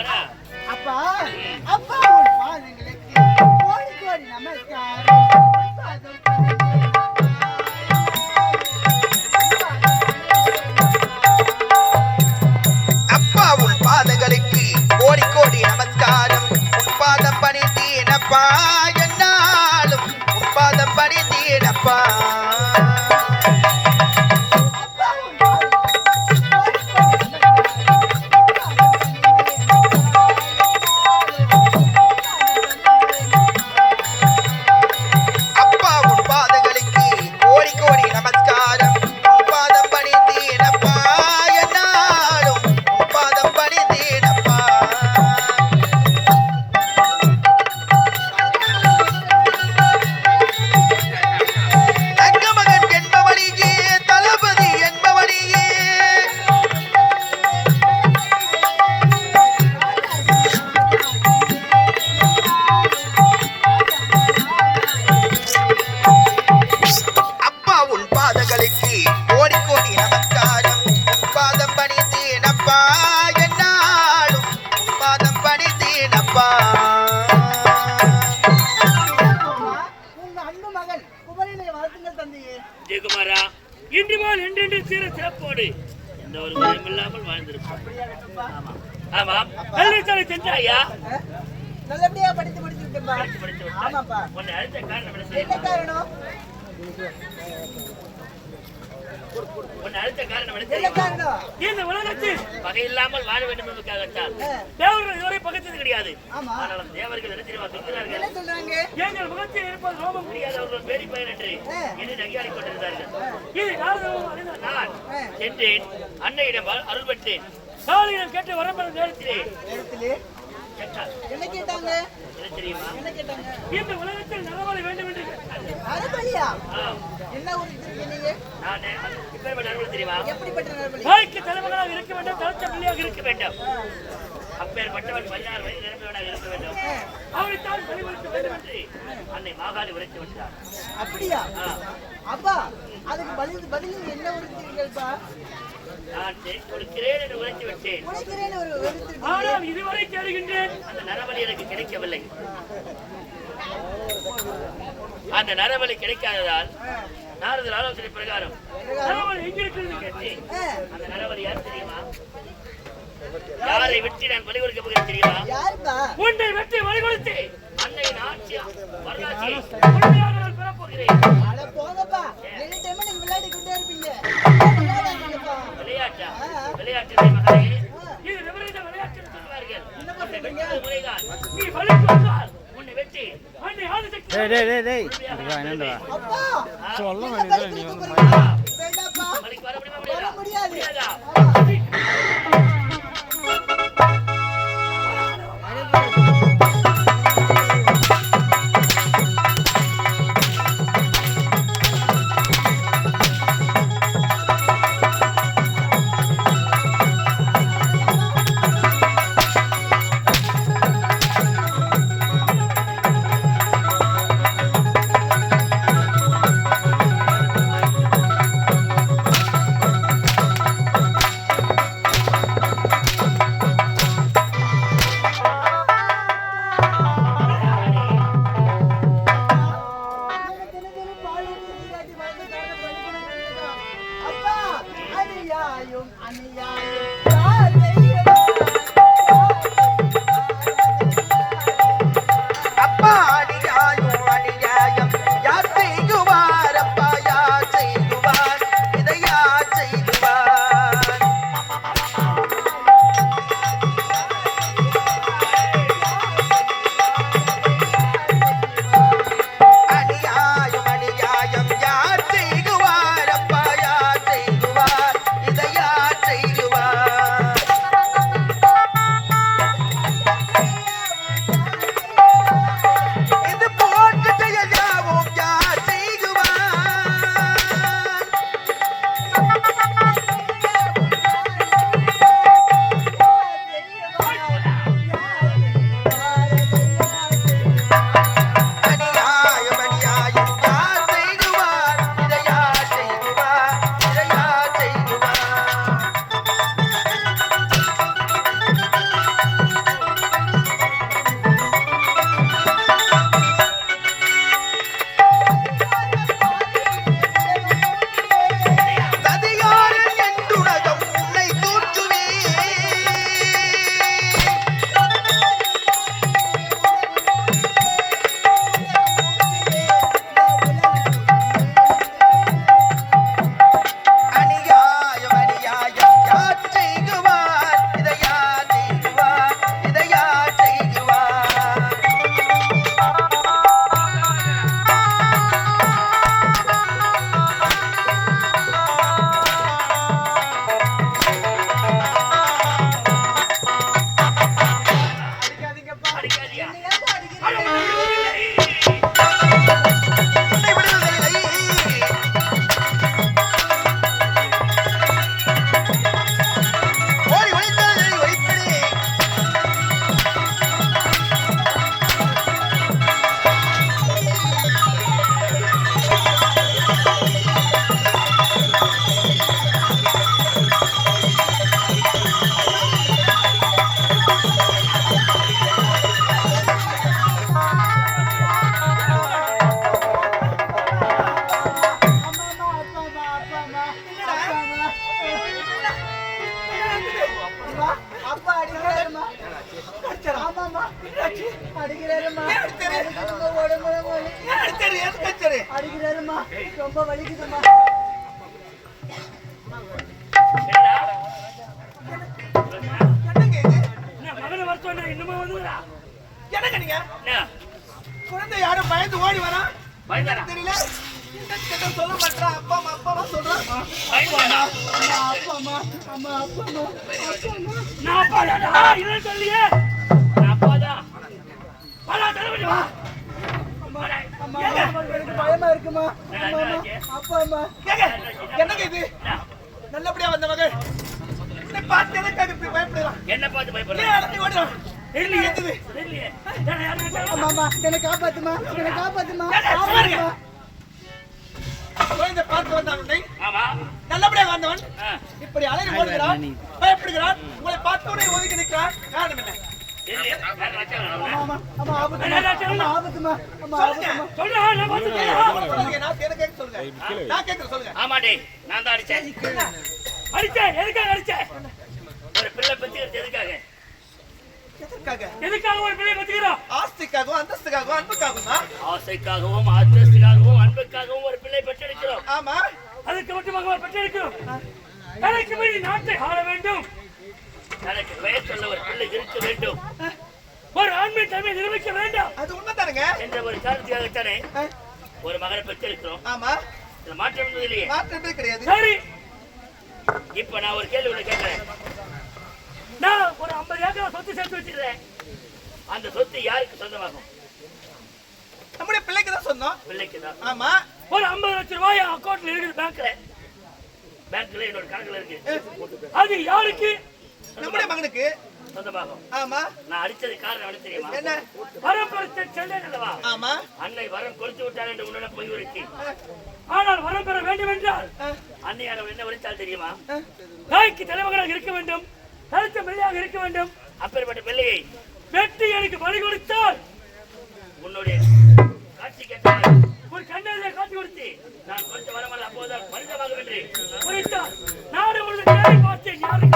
அப்பா அப்பா உன் பாதங்களுக்கு கோடி கோடி நமஸ்காரம். அப்பா உன் பாதங்களுக்கு கோடி கோடி நமஸ்காரம். உன் பாதம் பணிந்தேனப்பா, என்னாலும் உன் பாதம் பணிந்தேனப்பா. நல்லபடியா படித்து முடிச்சு விட்டேன்பா. ஆமாப்பா. என்ன காரணம்? இந்த உலகத்தில் பகை இல்லாமல் வாழ வேண்டும் என்பதற்காகத்தான் தேவர்கள் இதுவரை பகைத்தது கிடையாது. ஆனாலும் தேவர்கள் என்ன தெரியுமா சொல்கிறார்கள்? எங்கள் முகத்தில் இருப்பது ரோமம் முடியாது, அவர்கள் பேடி பயன் என்று என்னை நகையாடி கொண்டிருந்தார்கள். இது நான் சென்றேன், அன்னையிடம் அருள் பெற்றேன். காலையில் கேட்டு வரம்பெறும் நேரத்திலே என்ன கேட்டாங்க தெரியுமா? இந்த உலகத்தில் நரபலி வேண்டும் என்று நரபலியா? என்ன ஒரு தெரியுங்க? நான் இப்பேற்பட்ட நரபலி தெரியுமா? எப்படிப்பட்ட நரபலி? தாய்க்கு தலைமகனாக இருக்க வேண்டும், தலைச்ச பிள்ளையாக இருக்க வேண்டும். அப்பேற்பட்டவன் 16 வயது நிரம்பியவனாக இருக்க வேண்டும். அவரை தான் பலிபடுத்த வேண்டும் என்று அன்னை மாகாளி உரைத்து விட்டார். அப்படியா? அப்பா அதுக்கு பதில் என்ன உரைத்தீர்கள்ப்பா? நான் கொடுக்கிறேன் என்று உரைத்து விட்டேன். ஆனால் இதுவரை தேடுகின்றேன், அந்த நரபலி எனக்கு கிடைக்கவில்லை. அந்த நரபலி கிடைக்காததால் நாரதர் ஆலோசனை பிரகாரம் நரபலி எங்கிருக்கிறது கேட்டேன். அந்த நரபலி யார் தெரியுமா? யாரை வெற்றி நான் பலி கொடுக்க போகிறேன் தெரியுமா? உன்னை வெற்றி பலி கொடுத்து அன்னையின் ஆட்சியா வரலாற்றை நான் பெறப்போகிறேன். விளையாட்டா? விளையாட்டு மகளே, இது விபரீத விளையாட்டு சொல்வார்கள். உன்னை வெற்றி முறைதான். நீ பலி கொடுத்தால் உன்னை வெற்றி அன்னை ஆதிசக்தி வர முடியாதா? அடிக்கிறாரு? அடிக்கிறாருமா, ரொம்ப வலிக்குதுமா. என்னடா? என்னங்க இது? என்ன மகனை வர சொன்ன இன்னுமா வந்துடா? என்னங்க நீங்க? என்ன? குழந்தை யாரும் பயந்து ஓடி வரா? பயந்தாடா? தெரியல. என்ன கேட்டா சொல்ல மாட்டா. அப்பா அம்மா சொல்றான். பயந்தாடா? அப்பாமா, அம்மா, அப்பாமா, அப்பாமா. நான் அப்பாதாடா, இல்லைன்னு சொல்லியே. நான் அப்பாதான். வாடா, தலைவலி வா. வாடா. அம்மா, ஏங்க? அம்மா, எனக்கு பயமா இருக்குமா. என்னடா அம்மா, ஆச்சு? அப்பாமா. ஏங்க, என்னங்க இது? நல்லபடியா வந்த மகள் இதை பார்த்து எதுக்காக இப்படி பயப்படுறான்? என்ன பார்த்து பயப்படுற? ஏன் அலறி ஓடுறான்? தெரியலையே. என்னது? தெரியலையே. யாரை யாரை அம்மா, என்னை காப்பாத்துமா, என்னை காப்பாத்துமா. சொல்லுங்க. குழந்தை பார்த்து வந்தான் உன்னை. ஆமா. நல்லபடியா வந்தவன் ஆ. இப்படி அலறி ஓடுகிறான், பயப்படுகிறான், உங்களை பார்த்தோடனே ஒதுங்கி நிற்கிறான். காரணம் என்ன? தெரியலையே. யாரை வச்சாங்க? அம்மா, அம்மா, ஆபத்துமா. அம்மா, ஆபத்துமா. அம்மா, சொல்லுங்க. ஆபத்துமா. சொல்றா, நான் பார்த்துட்டேன். சொல்லுங்க, நான் கேட்க சொல்லுங்க. நான் கேட்கிறேன் சொல்லுங்க. ஆமாடே, நான் தான் அடிச்சேன். அடிச்சேன். எதுக்காக அடிச்சேன்? ஒரு பிள்ளை பெற்றுக்கிறது எதுக்காக? எதற்காக? எதுக்காக ஒரு பிள்ளை பெற்றுக்கிறோம்? ஆஸ்திக்காகவும் அந்தஸ்துக்காகவும் அன்புக்காகவும் தான். ஆசைக்காகவும் ஆத்திரத்துக்காகவும் அன்புக்காகவும் ஒரு பிள்ளை பெற்றெடுக்கிறோம். ஆமா. அதுக்கு மட்டுமாக ஒரு பெற்றெடுக்கிறோம். எனக்கு மீறி நாட்டை ஆள வேண்டும். எனக்கு பெயர் சொல்ல ஒரு பிள்ளை இருக்க வேண்டும். ஒரு ஆண்மை தன்மை நிரூபிக்க வேண்டும் அது உண்மைதானுங்க. என்ற ஒரு காரணத்துக்காகத்தானே ஒரு மகனை பெற்றெடுக்கிறோம். ஆமா. இதுல மாற்றம் என்பது இல்லையே. மாற்றமே கிடையாது. சரி, இப்ப நான் ஒரு கேள்வி ஒண்ணு கேட்கிறேன். நான் ஒரு 50 ஏக்கர் சொத்து சேர்த்து வச்சிருக்கேன். அந்த சொத்து யாருக்கு சொந்தமாகும்? நம்முடைய பிள்ளைக்கு தான் சொன்னோம். பிள்ளைக்கு தான். ஆமா. ஒரு 50 லட்சம் ரூபாய் அக்கௌண்ட்ல இருக்குது பேங்க்ல என்னோட கணக்குல இருக்கு. அது யாருக்கு நம்முடைய மகனுக்கு சொந்தமாகும்? ஆமா. நான் அடிச்சது காரணம் என்ன தெரியுமா? என்ன? வரம் பெற்ற செல்லேன் அல்லவா? ஆமா. அன்னை வரம் கொடுத்து விட்டார் என்று உன்னிடம் போய் உரைத்தி. ஆனால் வரம் பெற வேண்டும் என்றால் அன்னையானவர் என்ன உரைத்தால் தெரியுமா? தாய்க்கு தலைமகனாக இருக்க வேண்டும், தரித்த பிள்ளையாக இருக்க வேண்டும். அப்பேற்பட்ட பிள்ளையை வெட்டி எனக்கு பலி கொடுத்தால் உன்னுடைய காட்சி கேட்டால் ஒரு கண்ணை காட்சி கொடுத்து நான் கொடுத்த வரமல்ல அப்போதான் மனிதமாக வென்று குறித்தால் நாடு முழுவதும் தேடி பார்த்தேன். யாரும்